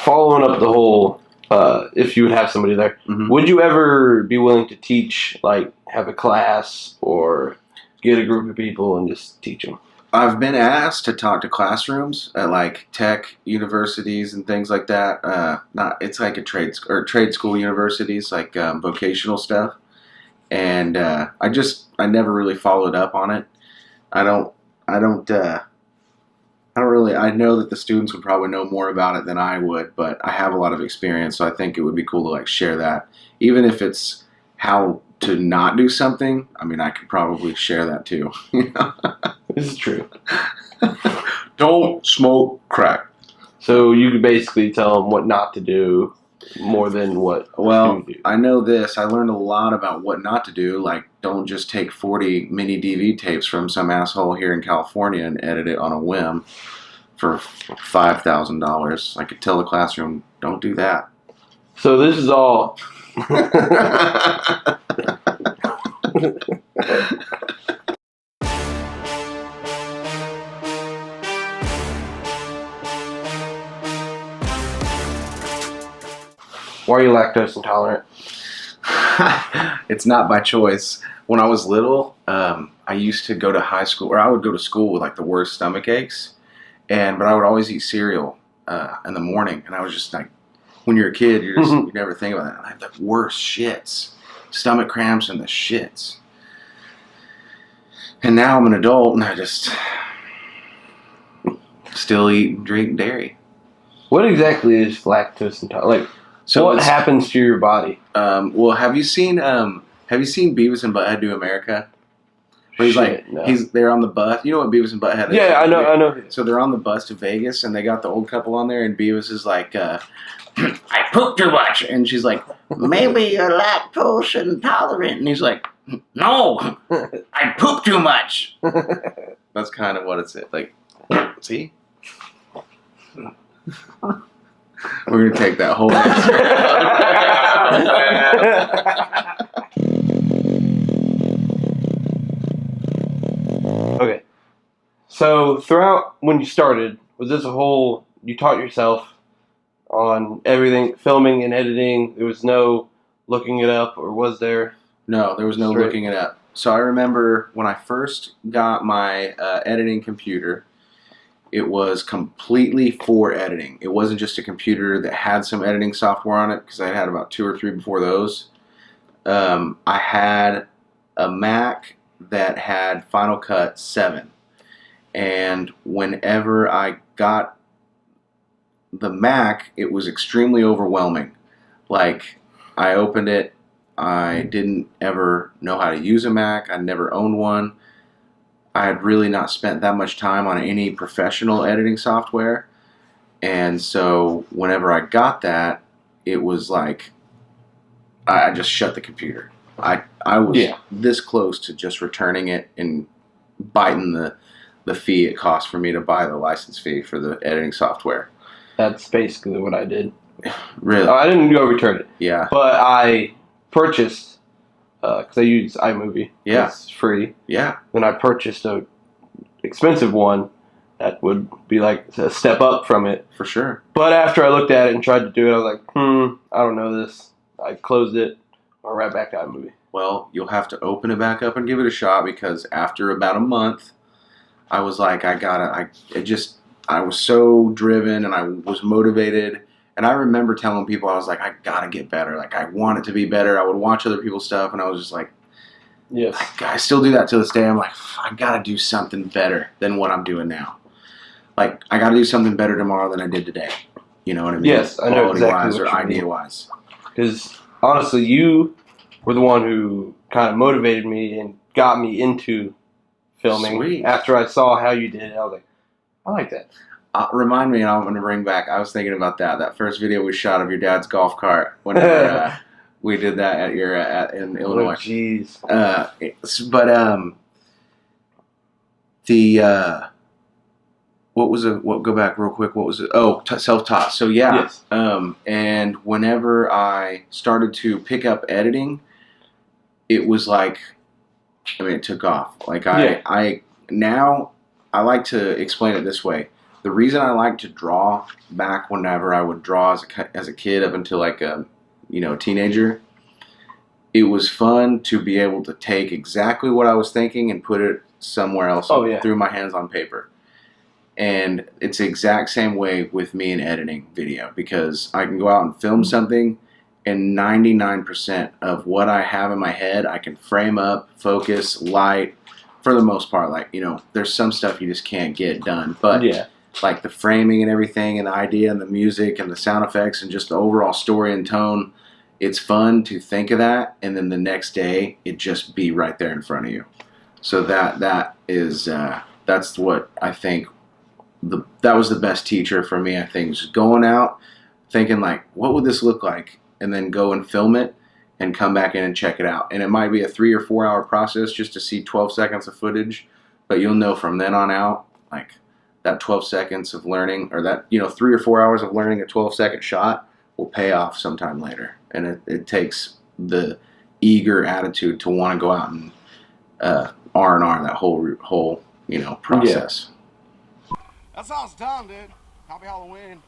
following up the whole, if you would have somebody there, would you ever be willing to teach, like have a class or get a group of people and just teach them? I've been asked to talk to classrooms at like tech universities and things like that. It's like trade school universities, like vocational stuff. And I never really followed up on it. I don't really. I know that the students would probably know more about it than I would, but I have a lot of experience, so I think it would be cool to like share that, even if it's how to not do something. I mean, I could probably share that too. This is true. Don't smoke crack. So you could basically tell them what not to do more than what to do. I know this. I learned a lot about what not to do. Like, don't just take 40 mini DV tapes from some asshole here in California and edit it on a whim for $5,000. I could tell the classroom, don't do that. So this is all... Why are you lactose intolerant? It's not by choice. When I was little, I used to go to high school, or I would go to school with like the worst stomach aches, but I would always eat cereal in the morning, and I was just like, when you're a kid, you never think about that. I have the worst shits, stomach cramps and the shits. And now I'm an adult, and I just still eat and drink dairy. What exactly is lactose intolerant? Like, so what happens to your body? Well, have you seen Beavis and Butthead Do America? Where he's they're on the bus. You know what Beavis and Butthead is? Yeah, I know. So they're on the bus to Vegas, and they got the old couple on there, and Beavis is like, I poop too much, and she's like, maybe you're lactose intolerant, and he's like, no, I poop too much. That's kind of what it's like. See. We're going to take that whole Okay. So throughout when you started, was this a whole, you taught yourself on everything, filming and editing? There was no looking it up, or was there? No, there was no looking it up. So I remember when I first got my editing computer, it was completely for editing. It wasn't just a computer that had some editing software on it, because I had about 2 or 3 before those. I had a Mac that had Final Cut 7. And whenever I got the Mac, it was extremely overwhelming. Like, I opened it, I didn't ever know how to use a Mac, I never owned one. I had really not spent that much time on any professional editing software, and so whenever I got that, it was like I just shut the computer. I was this close to just returning it and biting the fee it cost for me to buy the license fee for the editing software. That's basically what I did. Really? I didn't go return it. Yeah. But I purchased, because I use iMovie. Yeah. It's free. Yeah. Then I purchased a expensive one that would be like a step up from it. For sure. But after I looked at it and tried to do it, I was like, I don't know this. I closed it. Went right back to iMovie. Well, you'll have to open it back up and give it a shot, because after about a month, I was like, I was so driven and I was motivated. And I remember telling people, I was like, I gotta get better. Like, I want it to be better. I would watch other people's stuff, and I was just like, yes. I still do that to this day. I'm like, I gotta do something better than what I'm doing now. Like, I gotta do something better tomorrow than I did today. You know what I mean? Yes, I know exactly what you mean. Quality-wise or idea-wise. Because, honestly, you were the one who kind of motivated me and got me into filming. Sweet. After I saw how you did it, I was like, I like that. Remind me, and I'm going to bring back, I was thinking about that first video we shot of your dad's golf cart whenever we did that at your in Illinois. Oh, jeez. Go back real quick, what was it? Oh, self-taught. So yeah. Yes. And whenever I started to pick up editing, it was like, it took off. Like, now I like to explain it this way. the reason I like to draw back whenever I would draw as a kid up until like a teenager, it was fun to be able to take exactly what I was thinking and put it somewhere else through my hands on paper. And it's the exact same way with me in editing video, because I can go out and film something, and 99% of what I have in my head, I can frame up, focus, light, for the most part. Like, there's some stuff you just can't get done. But like the framing and everything, and the idea and the music and the sound effects and just the overall story and tone, it's fun to think of that, and then the next day it just be right there in front of you. So that is that's what I think that was the best teacher for me. I think just going out thinking like, what would this look like, and then go and film it and come back in and check it out. And it might be a 3 or 4 hour process just to see 12 seconds of footage, but you'll know from then on out, like, that 12 seconds of learning, or that 3 or 4 hours of learning a 12-second shot will pay off sometime later. And it takes the eager attitude to want to go out and R&R that whole process. That's all it's done, dude. Happy Halloween.